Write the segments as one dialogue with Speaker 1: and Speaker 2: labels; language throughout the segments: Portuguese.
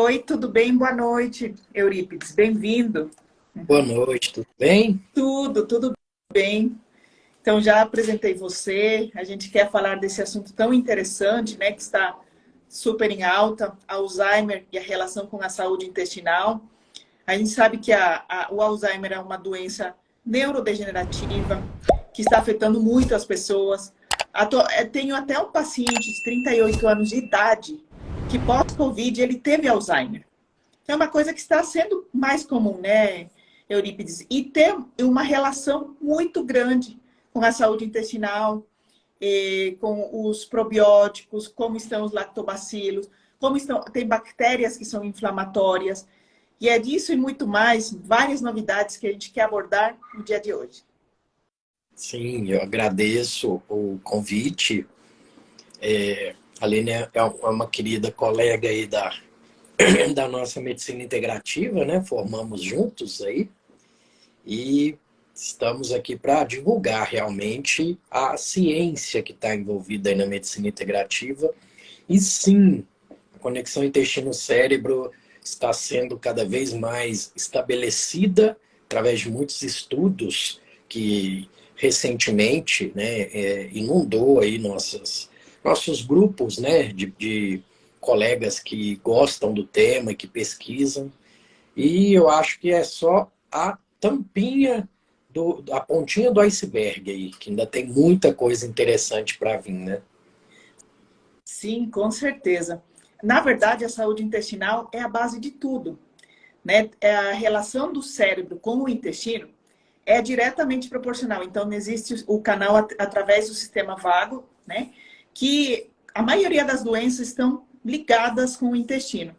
Speaker 1: Oi, tudo bem? Boa noite, Eurípides. Bem-vindo.
Speaker 2: Boa noite, tudo bem?
Speaker 1: Tudo bem. Então, já apresentei você. A gente quer falar desse assunto tão interessante, né? Que está super em alta, Alzheimer e a relação com a saúde intestinal. A gente sabe que o Alzheimer é uma doença neurodegenerativa que está afetando muito as pessoas. Tenho até um paciente de 38 anos de idade que pós-Covid ele teve Alzheimer. É uma coisa que está sendo mais comum, né, Eurípides? E tem uma relação muito grande com a saúde intestinal, com os probióticos, como estão os lactobacilos, como estão, tem bactérias que são inflamatórias. E é disso e muito mais, várias novidades que a gente quer abordar no dia de hoje.
Speaker 2: Sim, eu agradeço o convite. A Aline é uma querida colega aí da nossa medicina integrativa, né? Formamos juntos aí e estamos aqui para divulgar realmente a ciência que está envolvida aí na medicina integrativa. E sim, a conexão intestino-cérebro está sendo cada vez mais estabelecida através de muitos estudos que recentemente, né, inundou aí nossos grupos, né, de colegas que gostam do tema e que pesquisam. E eu acho que é só a tampinha, a pontinha do iceberg aí, que ainda tem muita coisa interessante para vir, né?
Speaker 1: Sim, com certeza. Na verdade, a saúde intestinal é a base de tudo, né? A relação do cérebro com o intestino é diretamente proporcional. Então, existe o canal através do sistema vago, né? Que a maioria das doenças estão ligadas com o intestino.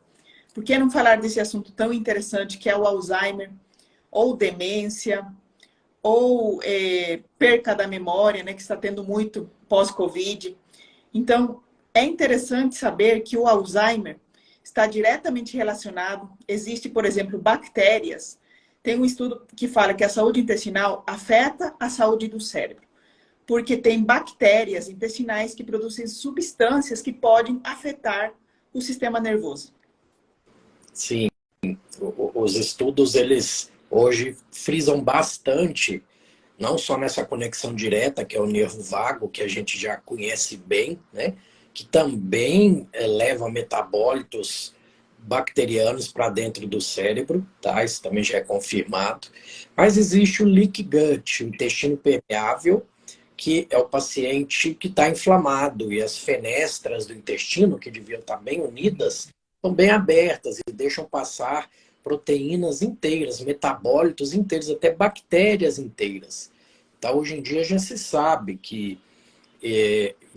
Speaker 1: Por que não falar desse assunto tão interessante que é o Alzheimer, ou demência, ou perca da memória, né? Que está tendo muito pós-Covid. Então, é interessante saber que o Alzheimer está diretamente relacionado. Existe, por exemplo, bactérias. Tem um estudo que fala que a saúde intestinal afeta a saúde do cérebro, porque tem bactérias intestinais que produzem substâncias que podem afetar o sistema nervoso.
Speaker 2: Sim, os estudos, eles hoje frisam bastante, não só nessa conexão direta, que é o nervo vago, que a gente já conhece bem, né? Que também leva metabólitos bacterianos para dentro do cérebro, tá? Isso também já é confirmado. Mas existe o leaky gut, o intestino permeável, que é o paciente que está inflamado e as fenestras do intestino, que deviam estar bem unidas, estão bem abertas e deixam passar proteínas inteiras, metabólitos inteiros, até bactérias inteiras. Então, hoje em dia já se sabe que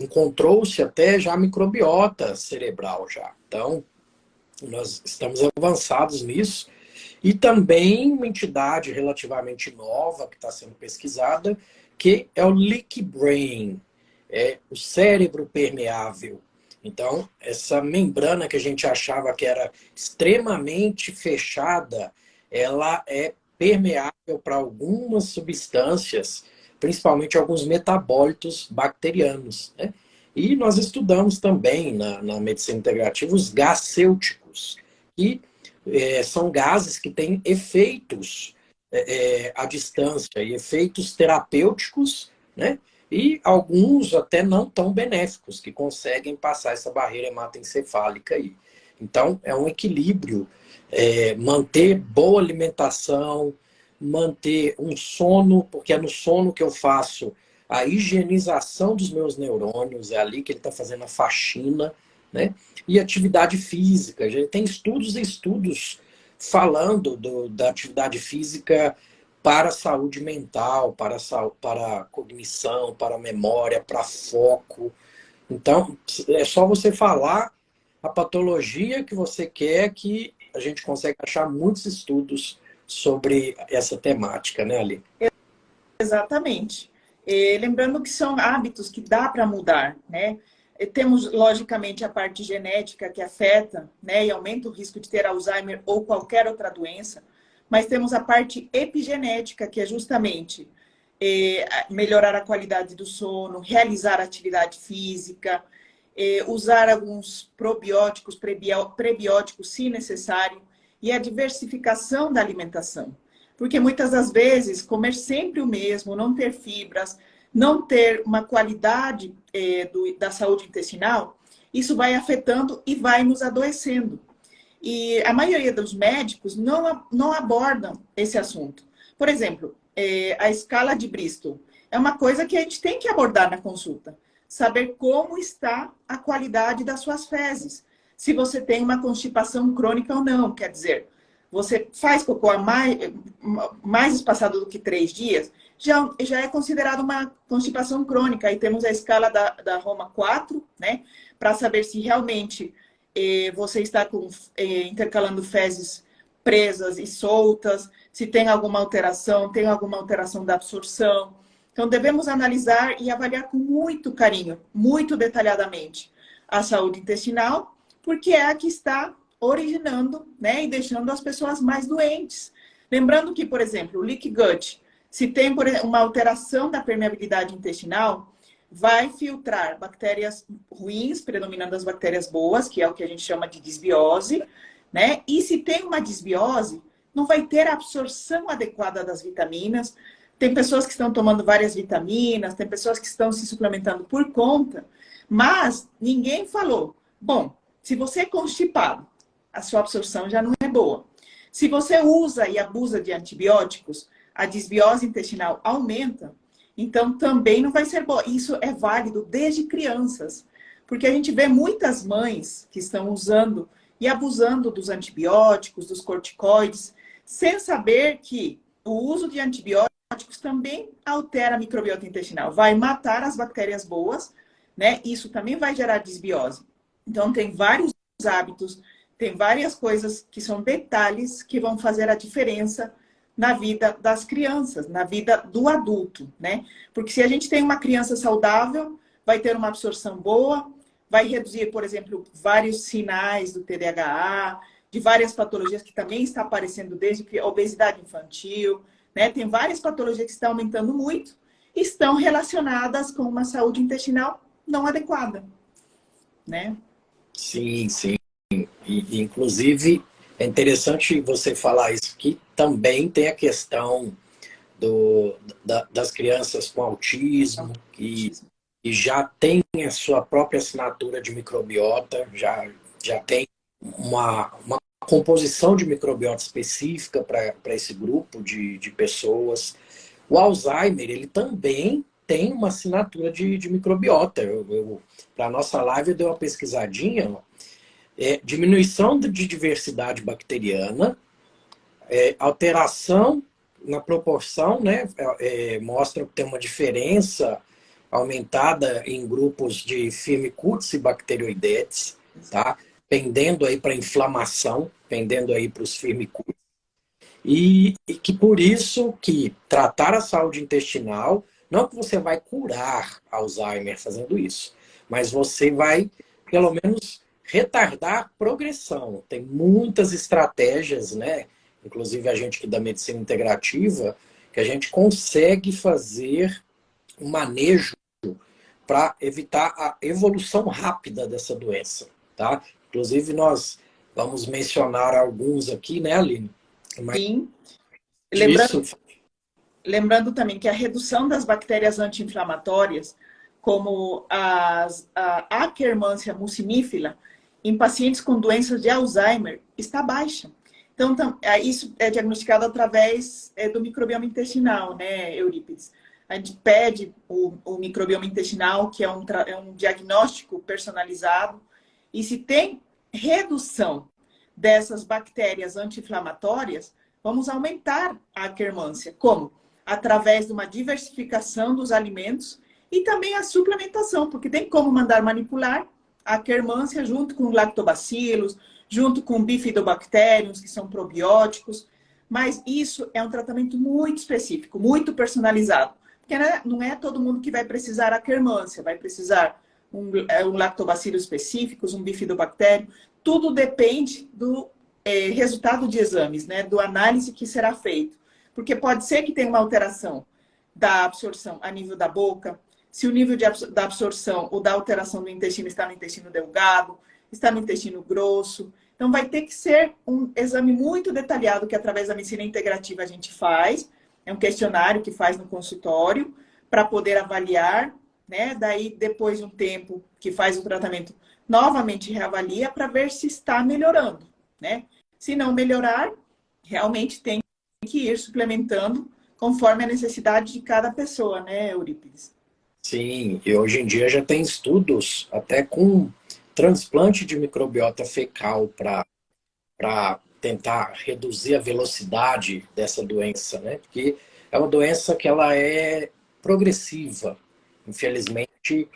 Speaker 2: encontrou-se até já microbiota cerebral já. Então, nós estamos avançados nisso. E também uma entidade relativamente nova que está sendo pesquisada, que é o leaky brain, é o cérebro permeável. Então, essa membrana que a gente achava que era extremamente fechada, ela é permeável para algumas substâncias, principalmente alguns metabólitos bacterianos, né? E nós estudamos também na medicina integrativa os gacêuticos, que são gases que têm efeitos à distância e efeitos terapêuticos, né? E alguns até não tão benéficos, que conseguem passar essa barreira hematoencefálica aí. Então, é um equilíbrio, manter boa alimentação, manter um sono, porque é no sono que eu faço a higienização dos meus neurônios, é ali que ele está fazendo a faxina, né? E atividade física. Já tem estudos e estudos falando da atividade física para a saúde mental, para a cognição, para a memória, para foco. Então, é só você falar a patologia que você quer que a gente consegue achar muitos estudos sobre essa temática, né, Ali?
Speaker 1: Exatamente. Lembrando que são hábitos que dá para mudar, né? Temos, logicamente, a parte genética que afeta, né, e aumenta o risco de ter Alzheimer ou qualquer outra doença, mas temos a parte epigenética, que é justamente melhorar a qualidade do sono, realizar atividade física, usar alguns probióticos, prebióticos, se necessário, e a diversificação da alimentação. Porque muitas das vezes, comer sempre o mesmo, não ter fibras, não ter uma qualidade da saúde intestinal, isso vai afetando e vai nos adoecendo. E a maioria dos médicos não abordam esse assunto. Por exemplo, a escala de Bristol é uma coisa que a gente tem que abordar na consulta. Saber como está a qualidade das suas fezes. Se você tem uma constipação crônica ou não. Quer dizer, você faz cocô mais espaçado do que 3 dias, já é considerado uma constipação crônica. Aí temos a escala da Roma 4, né? Para saber se realmente você está intercalando fezes presas e soltas, se tem alguma alteração da absorção. Então, devemos analisar e avaliar com muito carinho, muito detalhadamente, a saúde intestinal, porque é a que está originando, né, e deixando as pessoas mais doentes. Lembrando que, por exemplo, o leaky gut, se tem uma alteração da permeabilidade intestinal, vai filtrar bactérias ruins, predominando as bactérias boas, que é o que a gente chama de disbiose, né? E se tem uma disbiose, não vai ter a absorção adequada das vitaminas. Tem pessoas que estão tomando várias vitaminas, tem pessoas que estão se suplementando por conta, mas ninguém falou, bom, se você é constipado, a sua absorção já não é boa. Se você usa e abusa de antibióticos, a disbiose intestinal aumenta, então também não vai ser boa. Isso é válido desde crianças, porque a gente vê muitas mães que estão usando e abusando dos antibióticos, dos corticoides, sem saber que o uso de antibióticos também altera a microbiota intestinal, vai matar as bactérias boas, né? Isso também vai gerar disbiose. Então, tem vários hábitos, tem várias coisas que são detalhes que vão fazer a diferença na vida das crianças, na vida do adulto, né? Porque se a gente tem uma criança saudável, vai ter uma absorção boa, vai reduzir, por exemplo, vários sinais do TDAH, de várias patologias que também está aparecendo desde que obesidade infantil, né? Tem várias patologias que estão aumentando muito, estão relacionadas com uma saúde intestinal não adequada, né?
Speaker 2: Sim, sim. E, inclusive, é interessante você falar isso, que também tem a questão das crianças com autismo, que já tem a sua própria assinatura de microbiota, já tem uma composição de microbiota específica para esse grupo de pessoas. O Alzheimer, ele também tem uma assinatura de microbiota. Para a nossa live, eu dei uma pesquisadinha. Diminuição de diversidade bacteriana, alteração na proporção, né? Mostra que tem uma diferença aumentada em grupos de Firmicutes e Bacteroidetes, tá? Pendendo aí para inflamação, pendendo aí para os Firmicutes. E que por isso que tratar a saúde intestinal, não que você vai curar Alzheimer fazendo isso, mas você vai, pelo menos, retardar a progressão. Tem muitas estratégias, né? Inclusive a gente aqui da medicina integrativa, que a gente consegue fazer um manejo para evitar a evolução rápida dessa doença, tá? Inclusive nós vamos mencionar alguns aqui, né, Aline? Mas
Speaker 1: sim.
Speaker 2: Lembrando,
Speaker 1: Lembrando também que a redução das bactérias anti-inflamatórias, como a Akkermansia mucimífila, em pacientes com doenças de Alzheimer, está baixa. Então, isso é diagnosticado através do microbioma intestinal, né, Eurípides? A gente pede o microbioma intestinal, que é um diagnóstico personalizado, e se tem redução dessas bactérias anti-inflamatórias, vamos aumentar a Akkermansia. Como? Através de uma diversificação dos alimentos e também a suplementação, porque tem como mandar manipular a Akkermansia junto com lactobacilos, junto com bifidobacteriums, que são probióticos, mas isso é um tratamento muito específico, muito personalizado, porque não é todo mundo que vai precisar Akkermansia, vai precisar um lactobacillus específicos, um bifidobactério, tudo depende do resultado de exames, né, do análise que será feito, porque pode ser que tenha uma alteração da absorção a nível da boca, se o nível da absorção ou da alteração do intestino está no intestino delgado, está no intestino grosso. Então, vai ter que ser um exame muito detalhado que, através da medicina integrativa, a gente faz. É um questionário que faz no consultório para poder avaliar, né? Daí, depois de um tempo que faz o tratamento, novamente reavalia para ver se está melhorando, né? Se não melhorar, realmente tem que ir suplementando conforme a necessidade de cada pessoa, né, Eurípides?
Speaker 2: Sim, e hoje em dia já tem estudos até com transplante de microbiota fecal para tentar reduzir a velocidade dessa doença, né? Porque é uma doença que ela é progressiva. Infelizmente,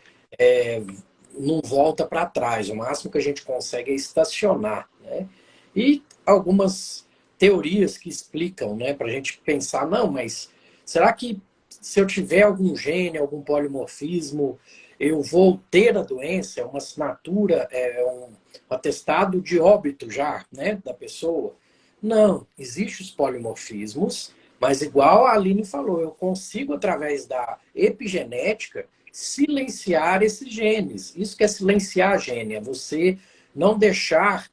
Speaker 2: não volta para trás. O máximo que a gente consegue é estacionar, né? E algumas teorias que explicam, né? Para a gente pensar, não, mas será que se eu tiver algum gene, algum polimorfismo, eu vou ter a doença? É uma assinatura, um atestado de óbito já, né, da pessoa? Não, existem os polimorfismos, mas igual a Aline falou, eu consigo, através da epigenética, silenciar esses genes. Isso que é silenciar gene, é você não deixar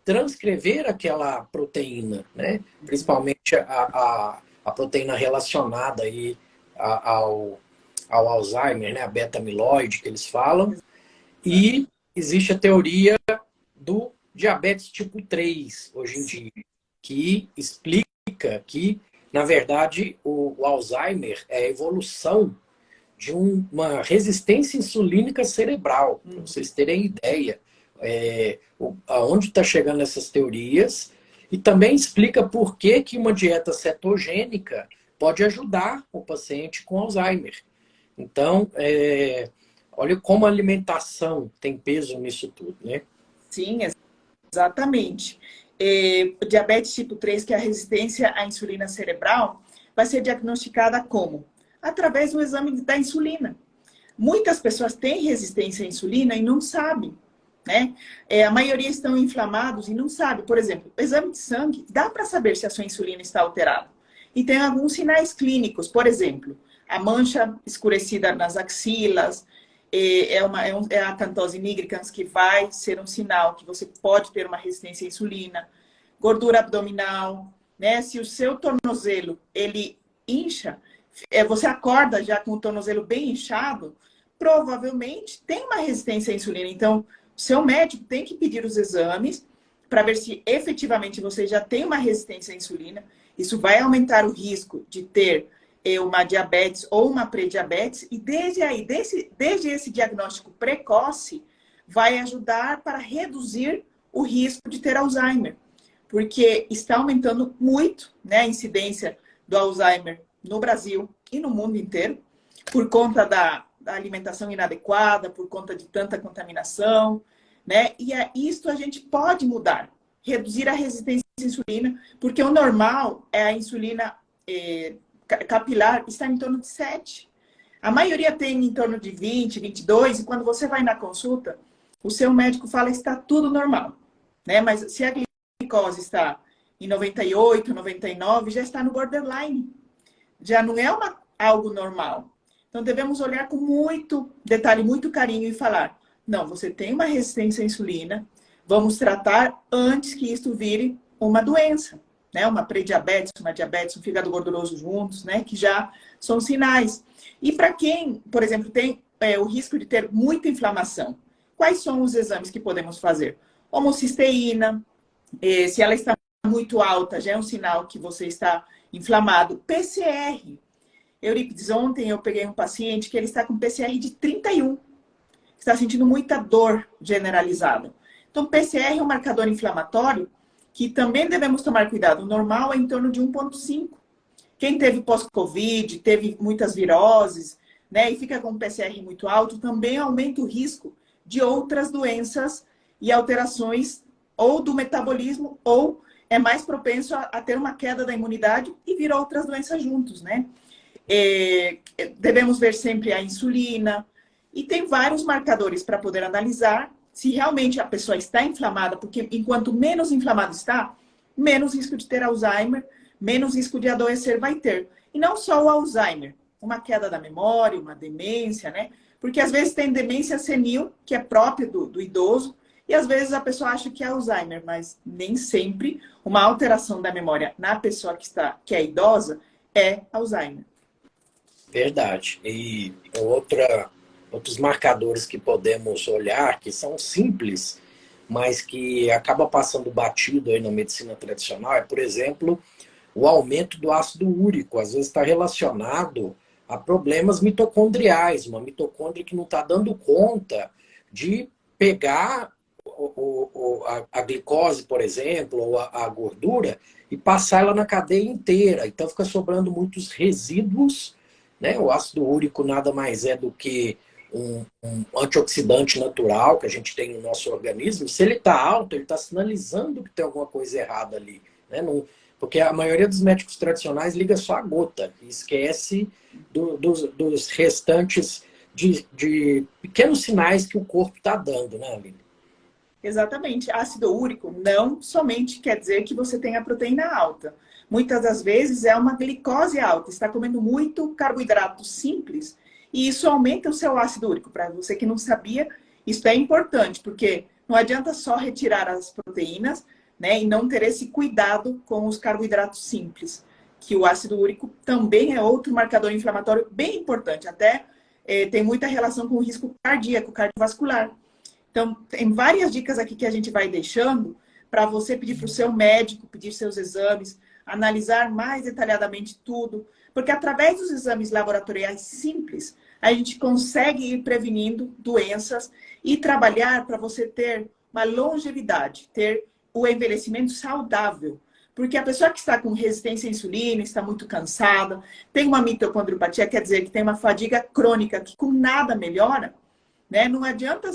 Speaker 2: transcrever aquela proteína, né? Principalmente a proteína relacionada aí ao Alzheimer, né? A beta-amiloide, que eles falam. E existe a teoria do diabetes tipo 3, hoje em dia, que explica que, na verdade, o Alzheimer é a evolução de uma resistência insulínica cerebral, para vocês terem ideia. Aonde está chegando essas teorias, e também explica por que uma dieta cetogênica pode ajudar o paciente com Alzheimer. Então, olha como a alimentação tem peso nisso tudo, né?
Speaker 1: Sim, exatamente. O diabetes tipo 3, que é a resistência à insulina cerebral, vai ser diagnosticada como? Através do exame da insulina. Muitas pessoas têm resistência à insulina e não sabem, né? A maioria estão inflamados e não sabem. Por exemplo, o exame de sangue, dá para saber se a sua insulina está alterada. E tem alguns sinais clínicos, por exemplo, a mancha escurecida nas axilas, é a acantose nigricans, que vai ser um sinal que você pode ter uma resistência à insulina. Gordura abdominal, né? Se o seu tornozelo, ele incha, você acorda já com o tornozelo bem inchado, provavelmente tem uma resistência à insulina. Então, o seu médico tem que pedir os exames para ver se efetivamente você já tem uma resistência à insulina. Isso vai aumentar o risco de ter uma diabetes ou uma prediabetes, e desde esse diagnóstico precoce, vai ajudar para reduzir o risco de ter Alzheimer, porque está aumentando muito, né, a incidência do Alzheimer no Brasil e no mundo inteiro, por conta da alimentação inadequada, por conta de tanta contaminação, né? E isso a gente pode mudar, reduzir a resistência à insulina, porque o normal é a insulina capilar está em torno de 7. A maioria tem em torno de 20, 22, e quando você vai na consulta, o seu médico fala que está tudo normal, né? Mas se a glicose está em 98, 99, já está no borderline. Já não é algo normal. Então, devemos olhar com muito detalhe, muito carinho e falar, não, você tem uma resistência à insulina, vamos tratar antes que isto vire uma doença, né? Uma prediabetes, uma diabetes, um fígado gorduroso juntos, né? Que já são sinais. E para quem, por exemplo, tem o risco de ter muita inflamação, quais são os exames que podemos fazer? Homocisteína, se ela está muito alta, já é um sinal que você está inflamado. PCR. Eurípides, ontem eu peguei um paciente que ele está com PCR de 31. Está sentindo muita dor generalizada. Então, PCR é um marcador inflamatório que também devemos tomar cuidado. O normal é em torno de 1,5. Quem teve pós-Covid, teve muitas viroses, né, e fica com um PCR muito alto, também aumenta o risco de outras doenças e alterações ou do metabolismo, ou é mais propenso a ter uma queda da imunidade e vir outras doenças juntos, né? Devemos ver sempre a insulina, e tem vários marcadores para poder analisar se realmente a pessoa está inflamada, porque enquanto menos inflamado está, menos risco de ter Alzheimer, menos risco de adoecer vai ter. E não só o Alzheimer, uma queda da memória, uma demência, né? Porque às vezes tem demência senil, que é própria do idoso, e às vezes a pessoa acha que é Alzheimer, mas nem sempre uma alteração da memória na pessoa que é idosa é Alzheimer.
Speaker 2: Verdade. E outros marcadores que podemos olhar, que são simples, mas que acaba passando batido aí na medicina tradicional, é, por exemplo, o aumento do ácido úrico. Às vezes está relacionado a problemas mitocondriais, uma mitocôndria que não está dando conta de pegar a glicose, por exemplo, ou a gordura, e passar ela na cadeia inteira. Então fica sobrando muitos resíduos, né? O ácido úrico nada mais é do que um antioxidante natural que a gente tem no nosso organismo. Se ele está alto, ele está sinalizando que tem alguma coisa errada ali, né? Porque a maioria dos médicos tradicionais liga só a gota e esquece dos restantes de pequenos sinais que o corpo está dando, né, Aline?
Speaker 1: Exatamente. Ácido úrico não somente quer dizer que você tem a proteína alta. Muitas das vezes é uma glicose alta. Está comendo muito carboidrato simples e isso aumenta o seu ácido úrico. Para você que não sabia, isso é importante, porque não adianta só retirar as proteínas, né, e não ter esse cuidado com os carboidratos simples, que o ácido úrico também é outro marcador inflamatório bem importante. Até tem muita relação com o risco cardíaco, cardiovascular. Então, tem várias dicas aqui que a gente vai deixando para você pedir para o seu médico, pedir seus exames, analisar mais detalhadamente tudo, porque através dos exames laboratoriais simples, a gente consegue ir prevenindo doenças e trabalhar para você ter uma longevidade, ter o envelhecimento saudável. Porque a pessoa que está com resistência à insulina, está muito cansada, tem uma mitocondriopatia, quer dizer que tem uma fadiga crônica que com nada melhora, né? Não adianta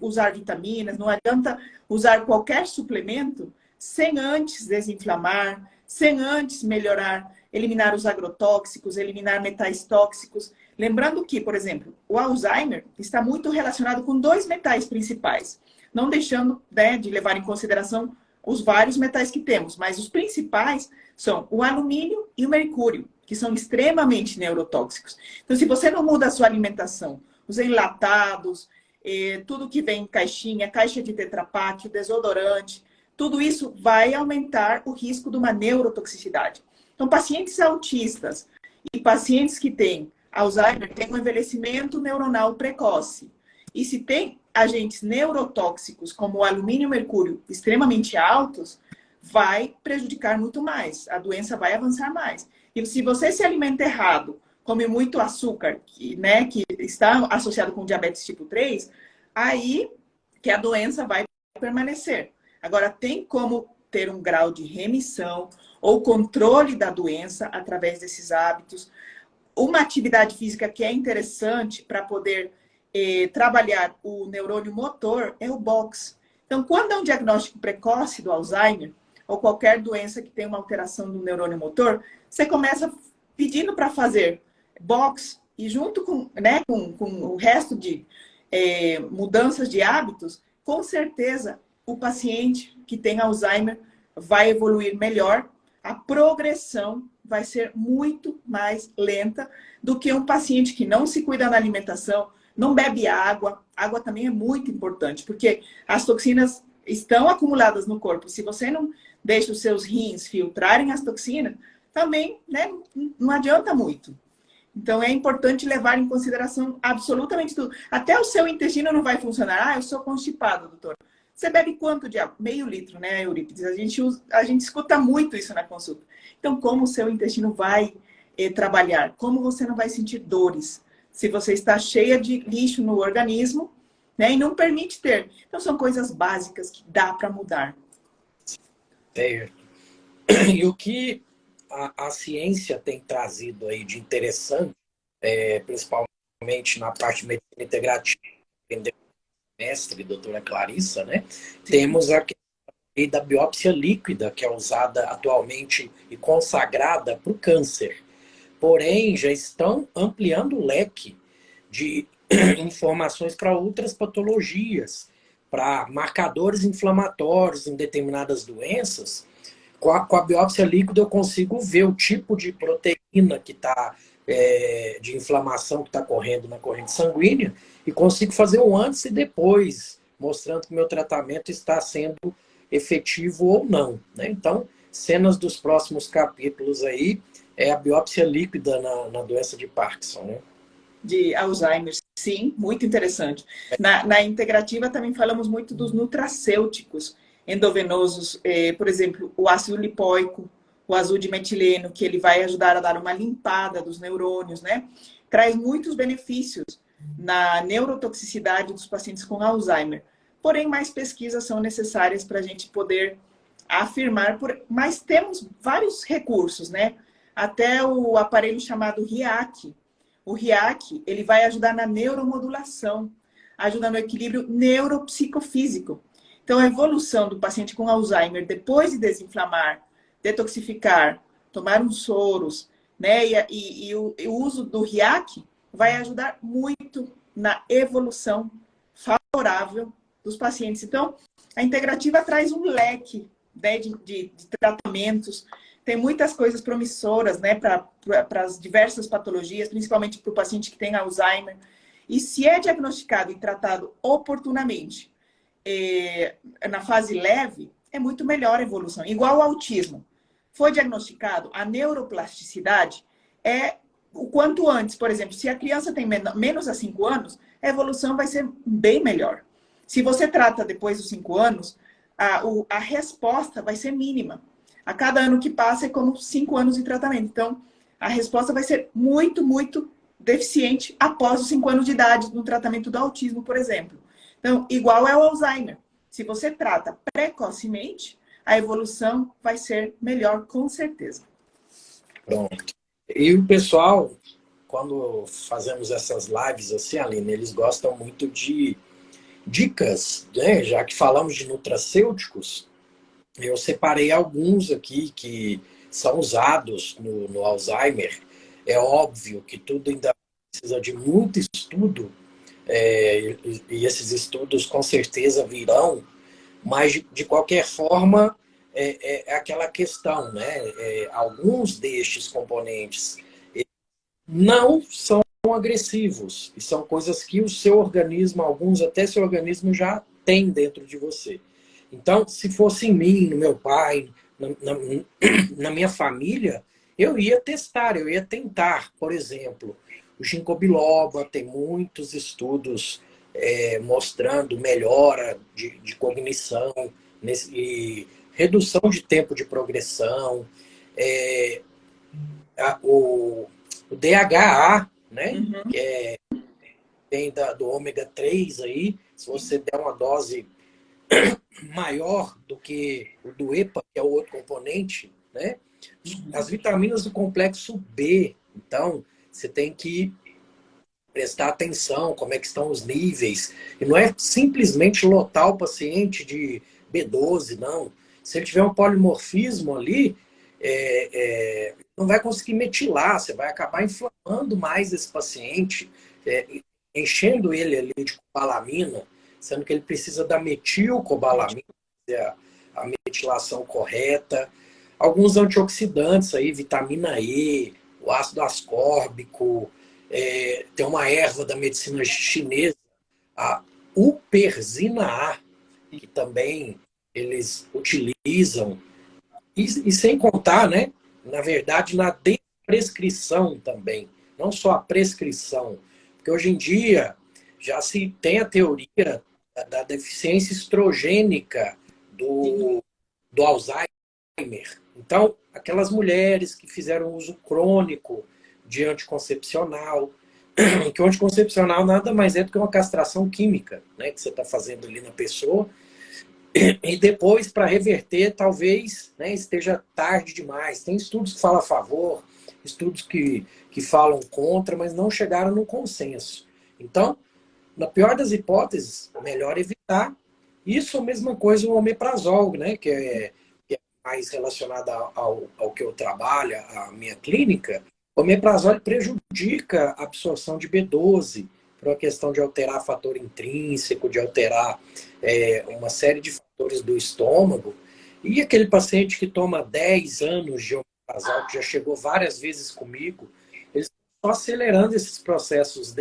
Speaker 1: usar vitaminas, não adianta usar qualquer suplemento sem antes desinflamar, sem antes melhorar, eliminar os agrotóxicos, eliminar metais tóxicos. Lembrando que, por exemplo, o Alzheimer está muito relacionado com 2 metais principais, não deixando, né, de levar em consideração os vários metais que temos, mas os principais são o alumínio e o mercúrio, que são extremamente neurotóxicos. Então, se você não muda a sua alimentação, os enlatados, tudo que vem em caixinha, caixa de Tetra Pak, o desodorante, tudo isso vai aumentar o risco de uma neurotoxicidade. Então, pacientes autistas e pacientes que têm Alzheimer têm um envelhecimento neuronal precoce. E se tem agentes neurotóxicos, como o alumínio e o mercúrio, extremamente altos, vai prejudicar muito mais. A doença vai avançar mais. E se você se alimenta errado, come muito açúcar, que está associado com diabetes tipo 3, aí que a doença vai permanecer. Agora, tem como ter um grau de remissão ou controle da doença através desses hábitos. Uma atividade física que é interessante para poder trabalhar o neurônio motor é o boxe. Então, quando é um diagnóstico precoce do Alzheimer, ou qualquer doença que tenha uma alteração do neurônio motor, você começa pedindo para fazer boxe e junto com, né, com o resto de mudanças de hábitos, com certeza o paciente que tem Alzheimer vai evoluir melhor, a progressão vai ser muito mais lenta do que um paciente que não se cuida na alimentação, não bebe água. Água também é muito importante, porque as toxinas estão acumuladas no corpo. Se você não deixa os seus rins filtrarem as toxinas, também, né, não adianta muito. Então, é importante levar em consideração absolutamente tudo. Até o seu intestino não vai funcionar. Ah, eu sou constipado, doutor. Você bebe quanto de água? Meio litro, né, Eurípides? A gente escuta muito isso na consulta. Então, como o seu intestino vai trabalhar? Como você não vai sentir dores? Se você está cheia de lixo no organismo, né, e não permite ter. Então, são coisas básicas que dá para mudar.
Speaker 2: Certo. E o que a ciência tem trazido aí de interessante, principalmente na parte de medicina integrativa, mestre, doutora Clarissa, né? Sim. Temos a questão da biópsia líquida, que é usada atualmente e consagrada para o câncer. Porém, já estão ampliando o leque de informações para outras patologias, para marcadores inflamatórios em determinadas doenças. Com a biópsia líquida eu consigo ver o tipo de proteína que está de inflamação que está correndo na corrente sanguínea e consigo fazer um antes e depois, mostrando que meu tratamento está sendo efetivo ou não, né? Então, cenas dos próximos capítulos aí é a biópsia líquida na doença de Parkinson, né?
Speaker 1: De Alzheimer, sim, muito interessante. Na integrativa também falamos muito dos nutracêuticos endovenosos, por exemplo, o ácido lipoico, o azul de metileno, que ele vai ajudar a dar uma limpada dos neurônios, né? Traz muitos benefícios na neurotoxicidade dos pacientes com Alzheimer. Porém, mais pesquisas são necessárias para a gente poder afirmar, mas temos vários recursos, né? Até o aparelho chamado RIAC. O RIAC, ele vai ajudar na neuromodulação, ajuda no equilíbrio neuropsicofísico. Então, a evolução do paciente com Alzheimer, depois de desinflamar, detoxificar, tomar uns soros, né? E o uso do RIAC vai ajudar muito na evolução favorável dos pacientes. Então, a integrativa traz um leque, né, de tratamentos. Tem muitas coisas promissoras, né, para as diversas patologias, principalmente para o paciente que tem Alzheimer. E se é diagnosticado e tratado oportunamente, na fase leve, é muito melhor a evolução. Igual o autismo. Foi diagnosticado, a neuroplasticidade é o quanto antes. Por exemplo, se a criança tem menos a 5 anos, a evolução vai ser bem melhor. Se você trata depois dos 5 anos, a resposta vai ser mínima. A cada ano que passa é como 5 anos de tratamento. Então, a resposta vai ser muito, muito deficiente após os 5 anos de idade no tratamento do autismo, por exemplo. Então, igual é o Alzheimer. Se você trata precocemente, a evolução vai ser melhor, com certeza.
Speaker 2: Pronto. E o pessoal, quando fazemos essas lives assim, Aline, eles gostam muito de dicas, né? Já que falamos de nutracêuticos, eu separei alguns aqui que são usados no Alzheimer. É óbvio que tudo ainda precisa de muito estudo, e esses estudos com certeza virão, mas de qualquer forma é aquela questão, né? Alguns destes componentes não são agressivos e são coisas que o seu organismo, alguns até seu organismo já tem dentro de você. Então, se fosse em mim, no meu pai, na minha família, eu ia testar, eu ia tentar. Por exemplo, o ginkgo biloba tem muitos estudos mostrando melhora de cognição e redução de tempo de progressão. O DHA, né?
Speaker 1: Uhum.
Speaker 2: Que tem do ômega 3 aí, se você der uma dose maior do que o do EPA, que é o outro componente, né? As vitaminas do complexo B, então você tem que prestar atenção como é que estão os níveis. E não é simplesmente lotar o paciente de B12, não. Se ele tiver um polimorfismo ali, não vai conseguir metilar, você vai acabar inflamando mais esse paciente, enchendo ele ali de cobalamina, sendo que ele precisa da metilcobalamina, a metilação correta. Alguns antioxidantes aí, vitamina E, o ácido ascórbico, tem uma erva da medicina chinesa, a uperzina A, que também eles utilizam, e sem contar, né, na verdade, na prescrição também, não só a prescrição, porque hoje em dia já se tem a teoria da deficiência estrogênica do Alzheimer. Então, aquelas mulheres que fizeram uso crônico de anticoncepcional, que o anticoncepcional nada mais é do que uma castração química, né, que você está fazendo ali na pessoa, e depois, para reverter, talvez, né, esteja tarde demais. Tem estudos que falam a favor, estudos que falam contra, mas não chegaram no consenso. Então, na pior das hipóteses, melhor evitar. Isso é a mesma coisa o omeprazol, né, que é mais relacionado ao que eu trabalho, à minha clínica. O omeprazol prejudica a absorção de B12, por uma questão de alterar fator intrínseco, de alterar uma série de fatores do estômago. E aquele paciente que toma 10 anos de omeprazol, que já chegou várias vezes comigo, eles só acelerando esses processos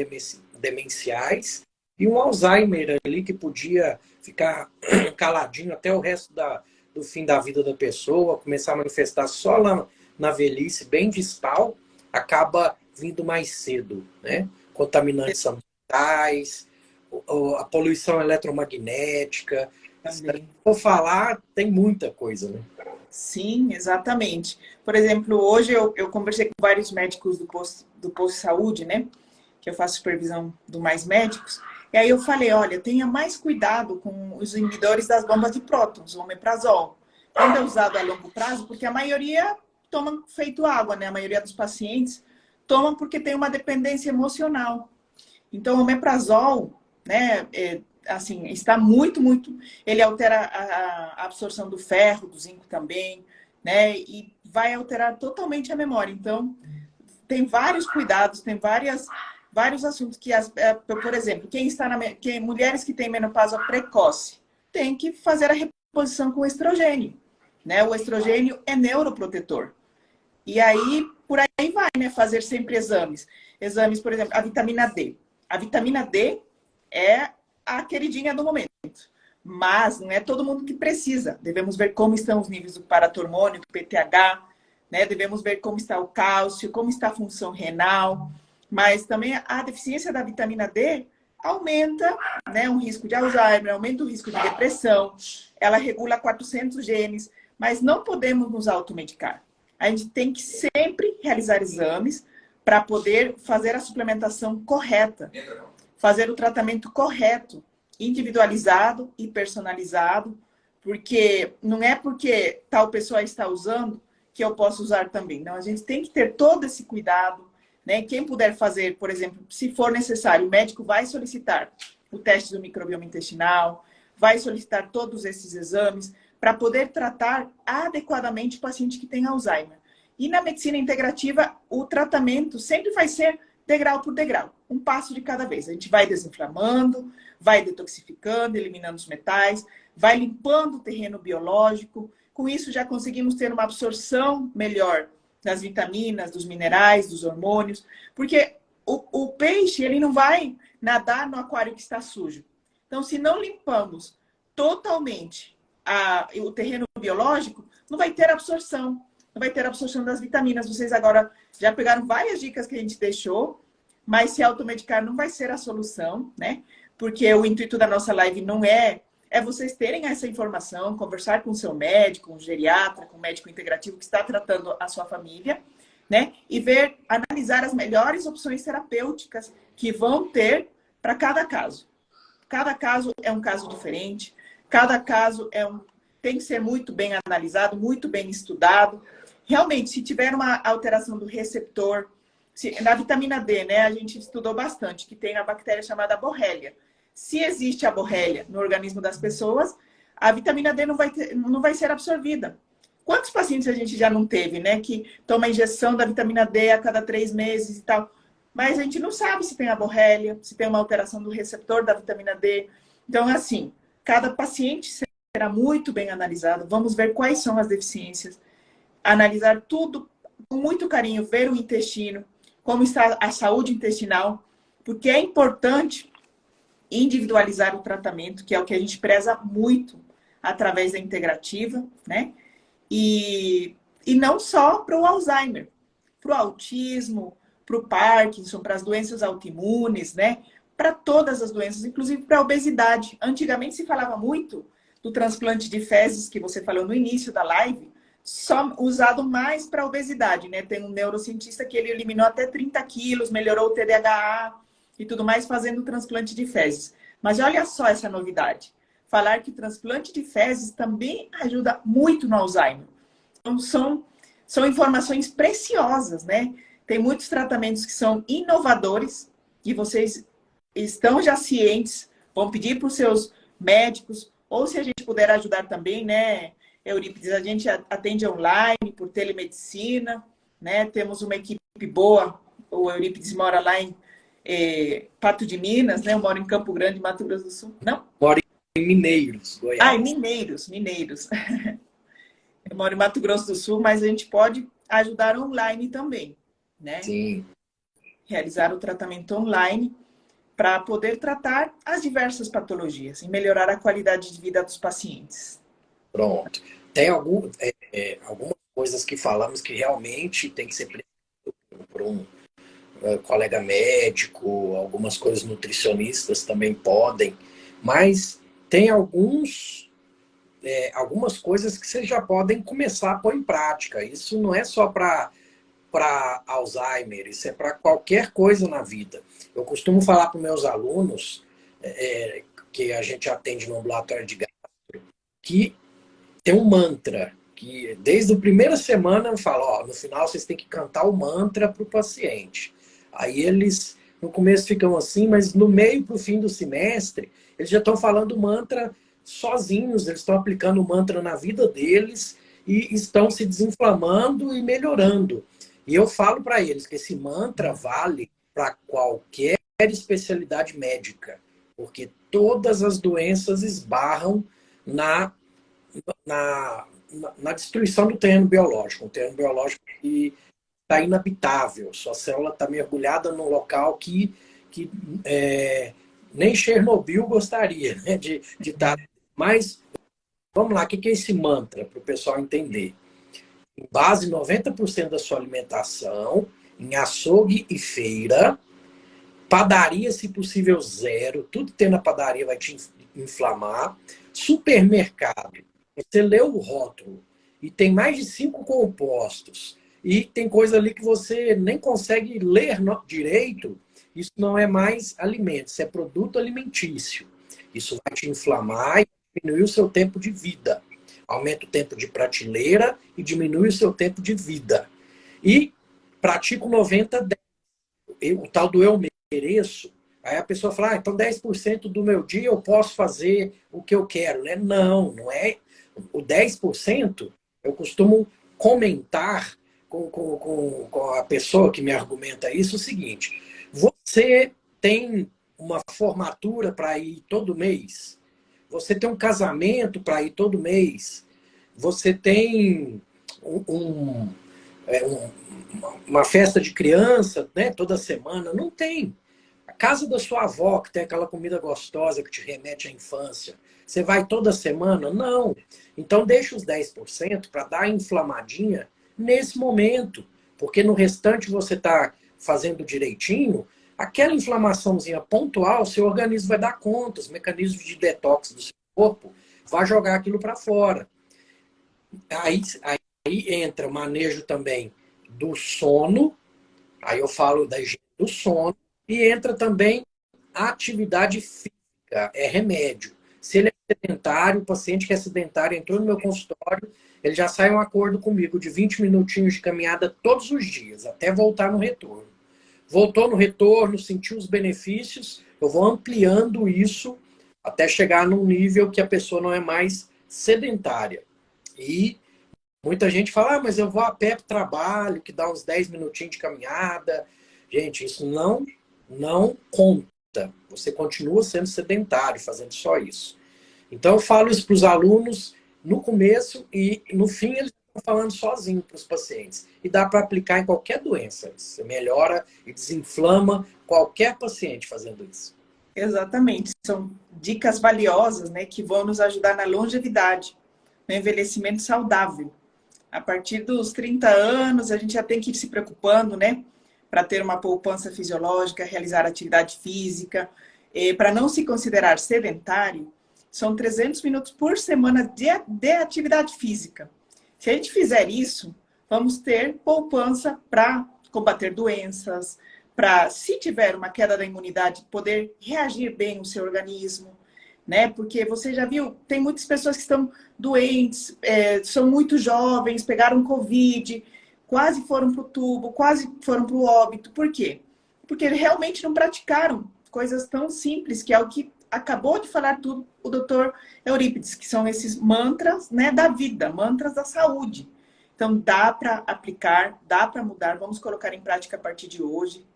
Speaker 2: demenciais e um Alzheimer ali que podia ficar caladinho até o resto do fim da vida da pessoa, começar a manifestar só lá na velhice, bem distal, acaba vindo mais cedo, né? Contaminantes ambientais, a poluição eletromagnética. Se for falar, tem muita coisa, né?
Speaker 1: Sim, exatamente. Por exemplo, hoje eu conversei com vários médicos do posto de saúde, né? Que eu faço supervisão do Mais Médicos. E aí eu falei, olha, tenha mais cuidado com os inibidores das bombas de prótons, o omeprazol. Quando é usado a longo prazo, porque a maioria toma feito água, né? A maioria dos pacientes tomam porque tem uma dependência emocional. Então, o omeprazol, né, assim, está muito, muito... Ele altera a absorção do ferro, do zinco também, né? E vai alterar totalmente a memória. Então, tem vários cuidados, tem vários assuntos que, por exemplo, mulheres que têm menopausa precoce, tem que fazer a reposição com estrogênio, né? O estrogênio é neuroprotetor. E aí, por aí vai, né? Fazer sempre exames. Exames, por exemplo, a vitamina D. A vitamina D é a queridinha do momento. Mas não é todo mundo que precisa. Devemos ver como estão os níveis do paratormônio, do PTH, né? Devemos ver como está o cálcio, como está a função renal. Mas também a deficiência da vitamina D aumenta, né, um risco de Alzheimer, aumenta o risco de depressão. Ela regula 400 genes, mas não podemos nos automedicar. A gente tem que sempre realizar exames para poder fazer a suplementação correta, fazer o tratamento correto, individualizado e personalizado, porque não é porque tal pessoa está usando que eu posso usar também. Não, a gente tem que ter todo esse cuidado, né? Quem puder fazer, por exemplo, se for necessário, o médico vai solicitar o teste do microbioma intestinal, vai solicitar todos esses exames para poder tratar adequadamente o paciente que tem Alzheimer. E na medicina integrativa, o tratamento sempre vai ser degrau por degrau, um passo de cada vez. A gente vai desinflamando, vai detoxificando, eliminando os metais, vai limpando o terreno biológico. Com isso, já conseguimos ter uma absorção melhor das vitaminas, dos minerais, dos hormônios, porque o peixe ele não vai nadar no aquário que está sujo. Então, se não limpamos totalmente o terreno biológico, não vai ter absorção. Não vai ter absorção das vitaminas. Vocês agora já pegaram várias dicas que a gente deixou, mas se automedicar não vai ser a solução, né? Porque o intuito da nossa live não é vocês terem essa informação, conversar com o seu médico, com o geriatra, com o médico integrativo que está tratando a sua família, né? E analisar as melhores opções terapêuticas que vão ter para cada caso. Cada caso é um caso diferente, cada caso tem que ser muito bem analisado, muito bem estudado. Realmente, se tiver uma alteração do receptor, na vitamina D, né, a gente estudou bastante, que tem a bactéria chamada Borrelia. Se existe a Borrelia no organismo das pessoas, a vitamina D não vai ser absorvida. Quantos pacientes a gente já não teve, né, que toma injeção da vitamina D a cada 3 meses e tal, mas a gente não sabe se tem a Borrelia, se tem uma alteração do receptor da vitamina D. Então, assim, cada paciente será muito bem analisado, vamos ver quais são as deficiências, analisar tudo com muito carinho, ver o intestino, como está a saúde intestinal, porque é importante individualizar o tratamento, que é o que a gente preza muito através da integrativa, né? E não só para o Alzheimer, para o autismo, para o Parkinson, para as doenças autoimunes, né? Para todas as doenças, inclusive para a obesidade. Antigamente se falava muito do transplante de fezes, que você falou no início da live, só usado mais para obesidade, né? Tem um neurocientista que ele eliminou até 30 quilos, melhorou o TDAH e tudo mais, fazendo o transplante de fezes. Mas olha só essa novidade. Falar que o transplante de fezes também ajuda muito no Alzheimer. Então, são informações preciosas, né? Tem muitos tratamentos que são inovadores e vocês estão já cientes, vão pedir para os seus médicos, ou se a gente puder ajudar também, né, Eurípides, a gente atende online, por telemedicina, né? Temos uma equipe boa, o Eurípides mora lá em Pato de Minas, né? Eu moro em Campo Grande, Mato Grosso do Sul. Não?
Speaker 2: Moro em Mineiros, Goiás.
Speaker 1: Mineiros. Eu moro em Mato Grosso do Sul, mas a gente pode ajudar online também, né?
Speaker 2: Sim.
Speaker 1: realizar o tratamento online para poder tratar as diversas patologias e melhorar a qualidade de vida dos pacientes.
Speaker 2: Pronto. Tem algumas coisas que falamos que realmente tem que ser prescrito por um colega médico, algumas coisas nutricionistas também podem, mas tem algumas coisas que vocês já podem começar a pôr em prática. Isso não é só para Alzheimer, isso é para qualquer coisa na vida. Eu costumo falar para os meus alunos, que a gente atende no ambulatório de gastro, que tem um mantra, que desde a primeira semana eu falo, ó, no final vocês têm que cantar o mantra para o paciente. Aí eles, no começo ficam assim, mas no meio para o fim do semestre, eles já estão falando o mantra sozinhos, eles estão aplicando o mantra na vida deles e estão se desinflamando e melhorando. E eu falo para eles que esse mantra vale para qualquer especialidade médica, porque todas as doenças esbarram na destruição do terreno biológico. Um terreno biológico que está inabitável. Sua célula está mergulhada num local que nem Chernobyl gostaria, né, de estar. Mas, vamos lá, o que é esse mantra, para o pessoal entender? Em base 90% da sua alimentação, em açougue e feira, padaria, se possível, zero, tudo que tem na padaria vai te inflamar, supermercado, você lê o rótulo e tem mais de 5 compostos e tem coisa ali que você nem consegue ler direito, isso não é mais alimento, isso é produto alimentício. Isso vai te inflamar e diminuir o seu tempo de vida. Aumenta o tempo de prateleira e diminui o seu tempo de vida. E pratico 90-10. O tal do eu mereço. Aí a pessoa fala, então 10% do meu dia eu posso fazer o que eu quero, né? Não, não é. O 10% eu costumo comentar com a pessoa que me argumenta isso o seguinte: você tem uma formatura para ir todo mês? Você tem um casamento para ir todo mês? Você tem uma festa de criança, né, toda semana? Não tem. A casa da sua avó, que tem aquela comida gostosa que te remete à infância, você vai toda semana? Não. Então deixa os 10% para dar a inflamadinha nesse momento. Porque no restante você está fazendo direitinho, aquela inflamaçãozinha pontual, seu organismo vai dar conta, os mecanismos de detox do seu corpo vai jogar aquilo para fora. Aí entra o manejo também do sono, aí eu falo da higiene do sono, e entra também a atividade física, é remédio. Se ele é sedentário, o paciente que é sedentário entrou no meu consultório, ele já sai um acordo comigo de 20 minutinhos de caminhada todos os dias, até voltar no retorno. Voltou no retorno, sentiu os benefícios, eu vou ampliando isso até chegar num nível que a pessoa não é mais sedentária. E muita gente fala, mas eu vou a pé para o trabalho, que dá uns 10 minutinhos de caminhada. Gente, isso não conta. Você continua sendo sedentário, fazendo só isso. Então, eu falo isso para os alunos no começo e no fim eles estão falando sozinho para os pacientes. E dá para aplicar em qualquer doença. Você melhora e desinflama qualquer paciente fazendo isso.
Speaker 1: Exatamente. São dicas valiosas, né, que vão nos ajudar na longevidade, no envelhecimento saudável. A partir dos 30 anos, a gente já tem que ir se preocupando, né, para ter uma poupança fisiológica, realizar atividade física. Para não se considerar sedentário, são 300 minutos por semana de atividade física. Se a gente fizer isso, vamos ter poupança para combater doenças, para, se tiver uma queda da imunidade, poder reagir bem o seu organismo, né? Porque você já viu, tem muitas pessoas que estão doentes, são muito jovens, pegaram Covid, quase foram para o tubo, quase foram para o óbito. Por quê? Porque realmente não praticaram coisas tão simples, que é o que acabou de falar tudo o doutor Eurípides, que são esses mantras, né, da vida, mantras da saúde. Então, dá para aplicar, dá para mudar, vamos colocar em prática a partir de hoje,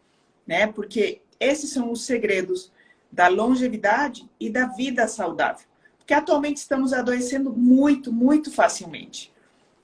Speaker 1: né? Porque esses são os segredos da longevidade e da vida saudável. Porque atualmente estamos adoecendo muito, muito facilmente,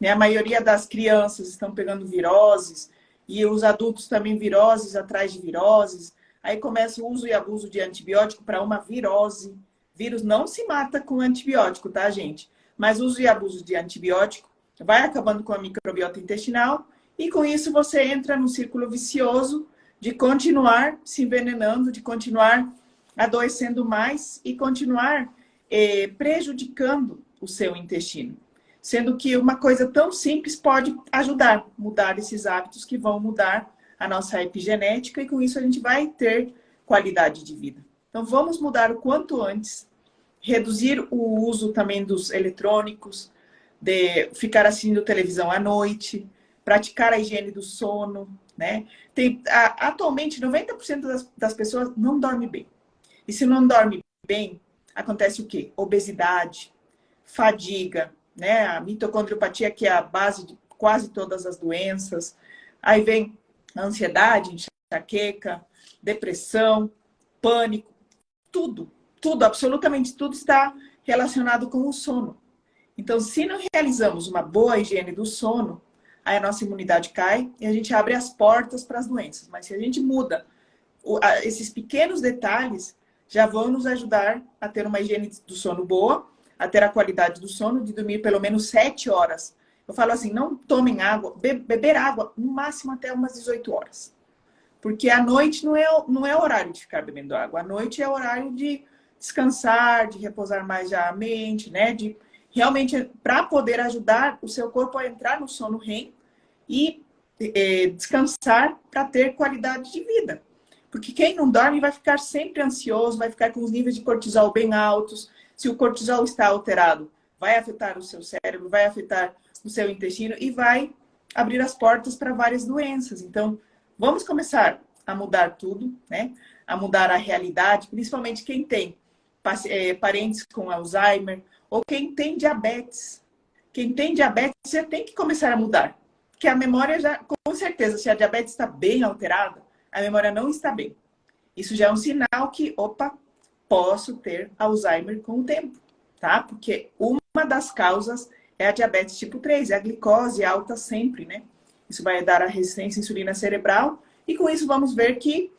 Speaker 1: né? A maioria das crianças estão pegando viroses, e os adultos também viroses atrás de viroses. Aí começa o uso e abuso de antibiótico para uma virose. Vírus não se mata com antibiótico, tá, gente? Mas uso e abuso de antibiótico vai acabando com a microbiota intestinal e com isso você entra num círculo vicioso de continuar se envenenando, de continuar adoecendo mais e continuar prejudicando o seu intestino. Sendo que uma coisa tão simples pode ajudar a mudar esses hábitos que vão mudar a nossa epigenética e com isso a gente vai ter qualidade de vida. Então vamos mudar o quanto antes, reduzir o uso também dos eletrônicos, de ficar assistindo televisão à noite, praticar a higiene do sono, né? Atualmente 90% das pessoas não dormem bem. E se não dorme bem, acontece o quê? Obesidade, fadiga, né? A mitocondriopatia, que é a base de quase todas as doenças. Aí vem a ansiedade, enxaqueca, depressão, pânico. Tudo, absolutamente tudo está relacionado com o sono. Então, se não realizamos uma boa higiene do sono, aí a nossa imunidade cai e a gente abre as portas para as doenças. Mas se a gente muda esses pequenos detalhes, já vão nos ajudar a ter uma higiene do sono boa, a ter a qualidade do sono, de dormir pelo menos 7 horas. Eu falo assim, não tomem água, beber água no máximo até umas 18 horas. Porque a noite não é horário de ficar bebendo água. A noite é horário de descansar, de repousar mais a mente, né? De realmente, para poder ajudar o seu corpo a entrar no sono REM e descansar para ter qualidade de vida. Porque quem não dorme vai ficar sempre ansioso, vai ficar com os níveis de cortisol bem altos. Se o cortisol está alterado, vai afetar o seu cérebro, vai afetar o seu intestino e vai abrir as portas para várias doenças. Então, vamos começar a mudar tudo, né? A mudar a realidade, principalmente quem tem parentes com Alzheimer ou quem tem diabetes. Quem tem diabetes, você tem que começar a mudar. Porque a memória já, com certeza, se a diabetes está bem alterada, a memória não está bem. Isso já é um sinal que, opa, posso ter Alzheimer com o tempo, tá? Porque uma das causas é a diabetes tipo 3, é a glicose alta sempre, né? Isso vai dar a resistência à insulina cerebral e com isso vamos ver que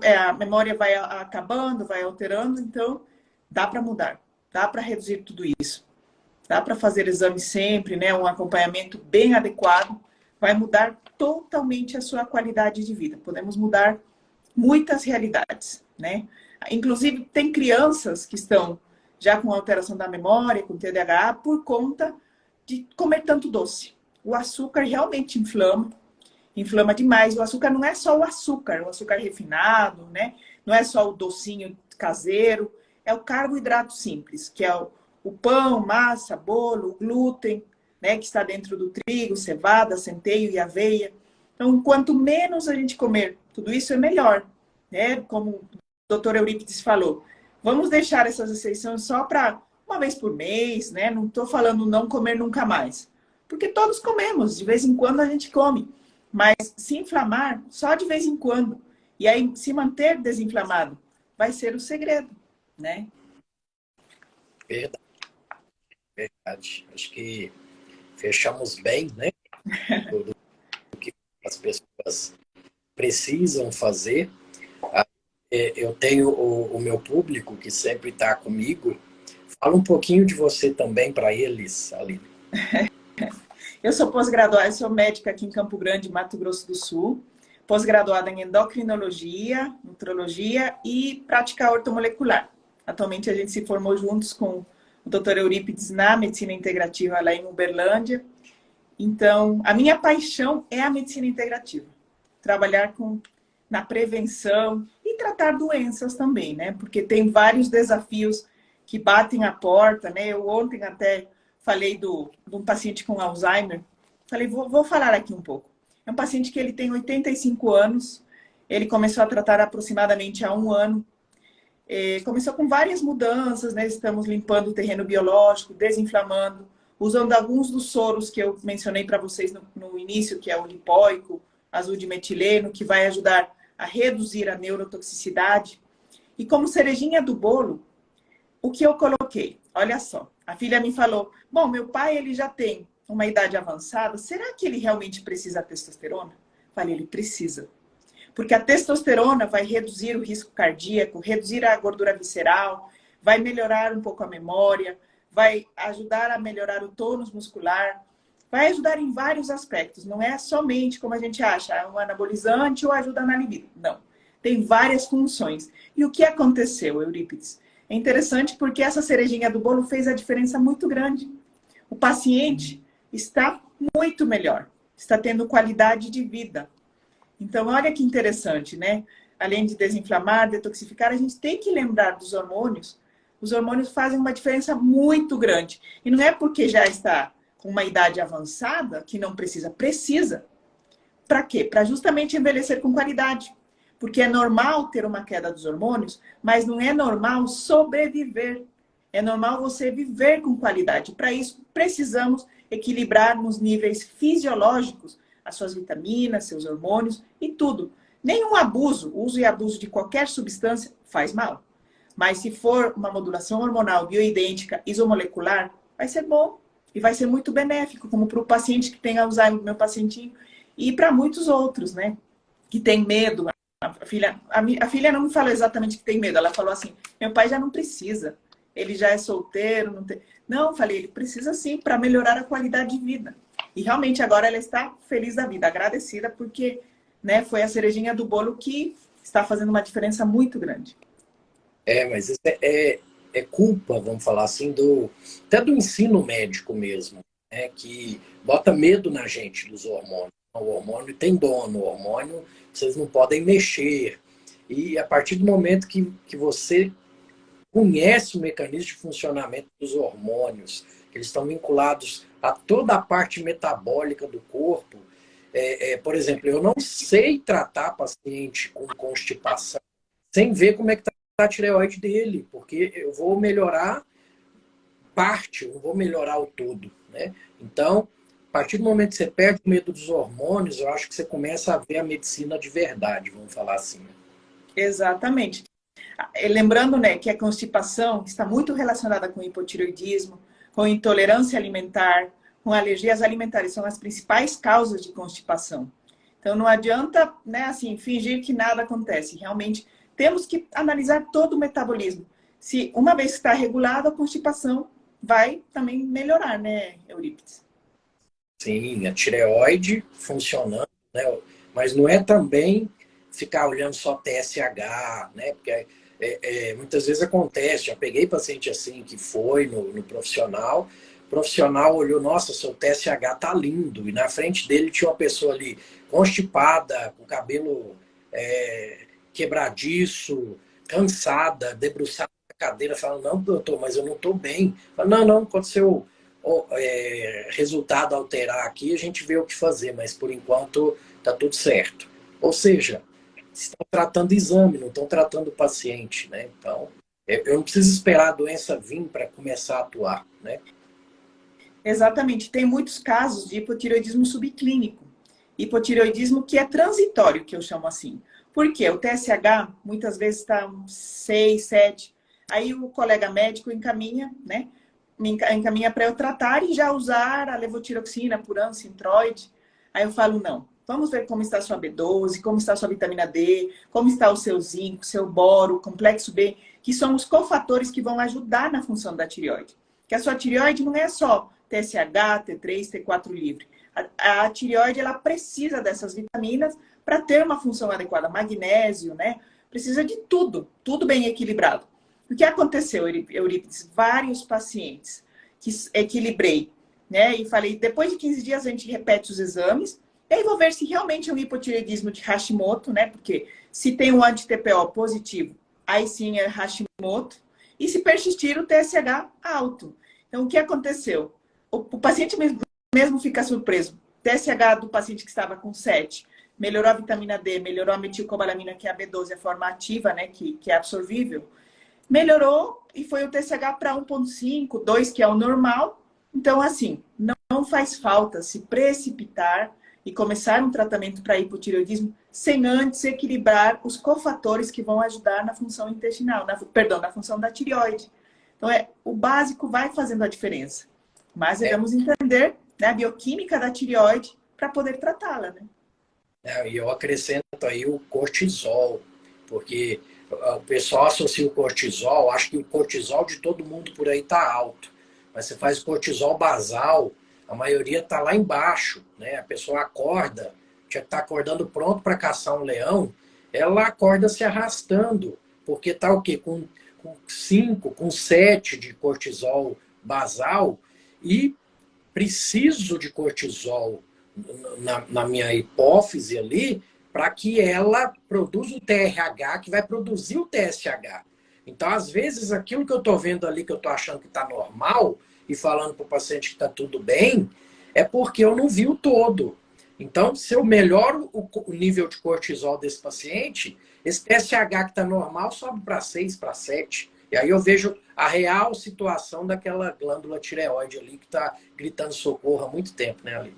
Speaker 1: a memória vai acabando, vai alterando, então dá para mudar, dá para reduzir tudo isso. Dá para fazer exame sempre, né? Um acompanhamento bem adequado, vai mudar totalmente a sua qualidade de vida. Podemos mudar muitas realidades, né? Inclusive, tem crianças que estão já com alteração da memória, com TDAH, por conta de comer tanto doce. O açúcar realmente inflama demais. O açúcar não é só o açúcar refinado, né? Não é só o docinho caseiro, é o carboidrato simples, que é o pão, massa, bolo, glúten, né? Que está dentro do trigo, cevada, centeio e aveia. Então, quanto menos a gente comer tudo isso, é melhor, né? Como o doutor Eurípides falou, vamos deixar essas exceções só para uma vez por mês, né? Não estou falando não comer nunca mais. Porque todos comemos, de vez em quando a gente come. Mas se inflamar só de vez em quando, e aí se manter desinflamado, vai ser o segredo, né?
Speaker 2: Verdade, verdade. Acho que fechamos bem, né? Tudo que as pessoas precisam fazer. Eu tenho o meu público que sempre está comigo. Fala um pouquinho de você também para eles, Aline.
Speaker 1: Eu sou pós-graduada, eu sou médica aqui em Campo Grande, Mato Grosso do Sul, pós-graduada em endocrinologia, nutrologia e prática ortomolecular. Atualmente a gente se formou juntos com o Dr. Eurípides na medicina integrativa lá em Uberlândia. Então, a minha paixão é a medicina integrativa. Trabalhar na prevenção e tratar doenças também, né? Porque tem vários desafios que batem a porta, né? Eu ontem até falei de um paciente com Alzheimer. Falei, vou falar aqui um pouco. É um paciente que ele tem 85 anos. Ele começou a tratar aproximadamente há 1 ano. Começou com várias mudanças, né? Estamos limpando o terreno biológico, desinflamando, usando alguns dos soros que eu mencionei para vocês no início, que é o lipóico, azul de metileno, que vai ajudar a reduzir a neurotoxicidade. E como cerejinha do bolo, o que eu coloquei? Olha só, a filha me falou, bom, meu pai ele já tem uma idade avançada, será que ele realmente precisa de testosterona? Falei, ele precisa. Porque a testosterona vai reduzir o risco cardíaco, reduzir a gordura visceral, vai melhorar um pouco a memória, vai ajudar a melhorar o tônus muscular, vai ajudar em vários aspectos. Não é somente, como a gente acha, um anabolizante ou ajuda na libido. Não. Tem várias funções. E o que aconteceu, Eurípides? É interessante porque essa cerejinha do bolo fez a diferença muito grande. O paciente está muito melhor, está tendo qualidade de vida. Então, olha que interessante, né? Além de desinflamar, detoxificar, a gente tem que lembrar dos hormônios. Os hormônios fazem uma diferença muito grande. E não é porque já está com uma idade avançada que não precisa. Precisa. Para quê? Para justamente envelhecer com qualidade. Porque é normal ter uma queda dos hormônios, mas não é normal sobreviver. É normal você viver com qualidade. Para isso, precisamos equilibrar nos níveis fisiológicos as suas vitaminas, seus hormônios e tudo. Nenhum abuso, uso e abuso de qualquer substância faz mal. Mas se for uma modulação hormonal bioidêntica, isomolecular, vai ser bom e vai ser muito benéfico, como para o paciente que tem Alzheimer, meu pacientinho, e para muitos outros, né? Que tem medo. A filha não me falou exatamente que tem medo, ela falou assim, meu pai já não precisa, ele já é solteiro, não tem... Não, falei, ele precisa sim para melhorar a qualidade de vida. E realmente agora ela está feliz da vida, agradecida, porque, né, foi a cerejinha do bolo que está fazendo uma diferença muito grande.
Speaker 2: Mas isso é culpa, vamos falar assim, até do ensino médico mesmo, né, que bota medo na gente dos hormônios. O hormônio tem dono, o hormônio vocês não podem mexer. E a partir do momento que você conhece o mecanismo de funcionamento dos hormônios, que eles estão vinculados a toda a parte metabólica do corpo. Por exemplo, eu não sei tratar paciente com constipação sem ver como é que está a tireoide dele, porque eu vou melhorar parte, eu não vou melhorar o todo, né? Então, a partir do momento que você perde o medo dos hormônios, eu acho que você começa a ver a medicina de verdade, vamos falar assim.
Speaker 1: Exatamente. Lembrando, né, que a constipação está muito relacionada com hipotireoidismo, com intolerância alimentar, com alergias alimentares, são as principais causas de constipação. Então não adianta, né, assim, fingir que nada acontece. Realmente temos que analisar todo o metabolismo. Se uma vez que está regulado, a constipação vai também melhorar, né, Eurípides?
Speaker 2: Sim, a tireoide funcionando, né? Mas não é também ficar olhando só TSH, né? Porque muitas vezes acontece, já peguei paciente assim que foi no profissional, o profissional olhou, nossa, seu TSH tá lindo, e na frente dele tinha uma pessoa ali constipada, com cabelo quebradiço, cansada, debruçada na cadeira, falando, não, doutor, mas eu não tô bem. Falo, não, aconteceu resultado alterar aqui, a gente vê o que fazer, mas por enquanto tá tudo certo. Ou seja, estão tratando exame, não estão tratando o paciente, né? Então, eu não preciso esperar a doença vir para começar a atuar, né?
Speaker 1: Exatamente. Tem muitos casos de hipotireoidismo subclínico. Hipotireoidismo que é transitório, que eu chamo assim. Por quê? O TSH muitas vezes está 6, 7. Aí o colega médico encaminha, né? Encaminha para eu tratar e já usar a levotiroxina, Puran, Sintroid. Aí eu falo, não. Vamos ver como está a sua B12, como está a sua vitamina D, como está o seu zinco, seu boro, complexo B, que são os cofatores que vão ajudar na função da tireoide. Que a sua tireoide não é só TSH, T3, T4 livre. A tireoide, ela precisa dessas vitaminas para ter uma função adequada. Magnésio, né? Precisa de tudo, tudo bem equilibrado. O que aconteceu, Eurípides? Vários pacientes que equilibrei, né? E falei, depois de 15 dias a gente repete os exames, e aí vou ver se realmente é um hipotireoidismo de Hashimoto, né? Porque se tem um anti-TPO positivo, aí sim é Hashimoto. E se persistir o TSH alto. Então, o que aconteceu? O paciente mesmo fica surpreso. TSH do paciente que estava com 7, melhorou a vitamina D, melhorou a metilcobalamina, que é a B12, a forma ativa, né? Que é absorvível. Melhorou e foi o TSH para 1,5, 2, que é o normal. Então, assim, não faz falta se precipitar e começar um tratamento para hipotireoidismo sem antes equilibrar os cofatores que vão ajudar na função intestinal, na função da tireoide. Então, o básico vai fazendo a diferença. Mas devemos entender, né, a bioquímica da tireoide para poder tratá-la, né?
Speaker 2: E eu acrescento aí o cortisol, porque o pessoal associa o cortisol, acho que o cortisol de todo mundo por aí está alto, mas você faz o cortisol basal, a maioria está lá embaixo, né? A pessoa acorda, já está acordando pronto para caçar um leão, ela acorda se arrastando, porque está o quê? Com 5, com 7 de cortisol basal, e preciso de cortisol na minha hipófise ali, para que ela produza o TRH, que vai produzir o TSH. Então, às vezes, aquilo que eu estou vendo ali, que eu estou achando que está normal, e falando para o paciente que está tudo bem, é porque eu não vi o todo. Então, se eu melhoro o nível de cortisol desse paciente, esse TSH que está normal sobe para 6, para 7. E aí eu vejo a real situação daquela glândula tireoide ali que está gritando socorro há muito tempo, né, Aline?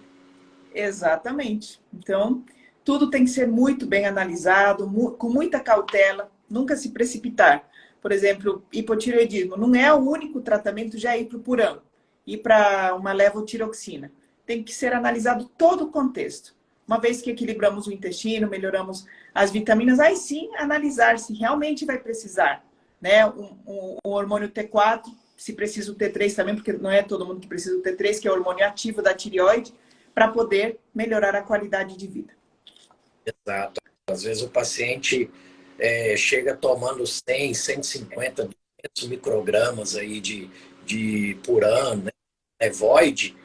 Speaker 1: Exatamente. Então, tudo tem que ser muito bem analisado, com muita cautela, nunca se precipitar. Por exemplo, hipotireoidismo não é o único tratamento já ir para o Purano, ir para uma levotiroxina. Tem que ser analisado todo o contexto. Uma vez que equilibramos o intestino, melhoramos as vitaminas, aí sim analisar se realmente vai precisar, né? Um hormônio T4, se precisa o T3 também, porque não é todo mundo que precisa do T3, que é o hormônio ativo da tireoide, para poder melhorar a qualidade de vida.
Speaker 2: Exato. Às vezes o paciente chega tomando 100, 150, 200 microgramas aí de por ano, né? Void,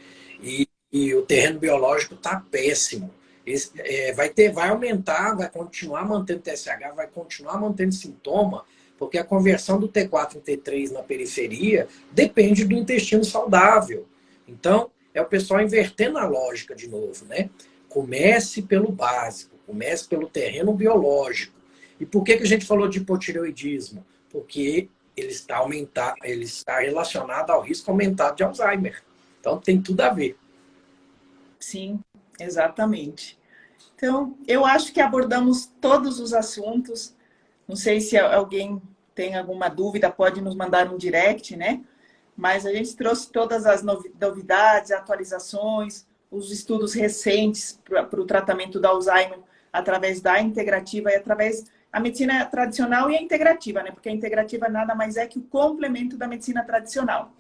Speaker 2: e o terreno biológico está péssimo. Vai aumentar, vai continuar mantendo TSH, vai continuar mantendo sintoma, porque a conversão do T4 em T3 na periferia depende do intestino saudável. Então, é o pessoal invertendo a lógica de novo, né? Comece pelo básico, comece pelo terreno biológico. E por que a gente falou de hipotireoidismo? Porque ele está relacionado ao risco aumentado de Alzheimer. Então tem tudo a ver.
Speaker 1: Sim, exatamente. Então, eu acho que abordamos todos os assuntos. Não sei se alguém tem alguma dúvida, pode nos mandar um direct, né? Mas a gente trouxe todas as novidades, atualizações, os estudos recentes para o tratamento do Alzheimer através da integrativa e através da medicina tradicional e a integrativa, né? Porque a integrativa nada mais é que o complemento da medicina tradicional.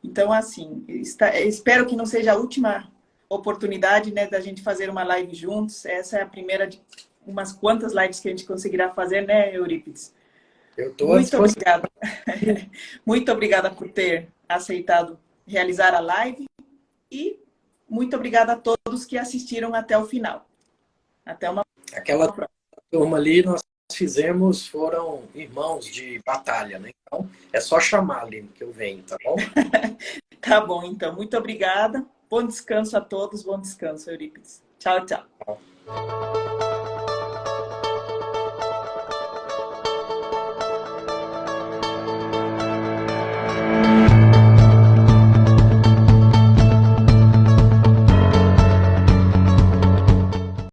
Speaker 1: Então, assim, espero que não seja a última oportunidade, né, da gente fazer uma live juntos. Essa é a primeira de umas quantas lives que a gente conseguirá fazer, né, Eurípides?
Speaker 2: Eu estou à
Speaker 1: Muito
Speaker 2: disposição.
Speaker 1: obrigada. Muito obrigada por ter aceitado realizar a live e muito obrigada a todos que assistiram até o final. Até uma
Speaker 2: Aquela
Speaker 1: próxima.
Speaker 2: turma ali, nós fizemos, foram irmãos de batalha, né? Então, é só chamar ali que eu venho, tá bom?
Speaker 1: Tá bom, então. Muito obrigada. Bom descanso a todos. Bom descanso, Eurípides. Tchau, tchau.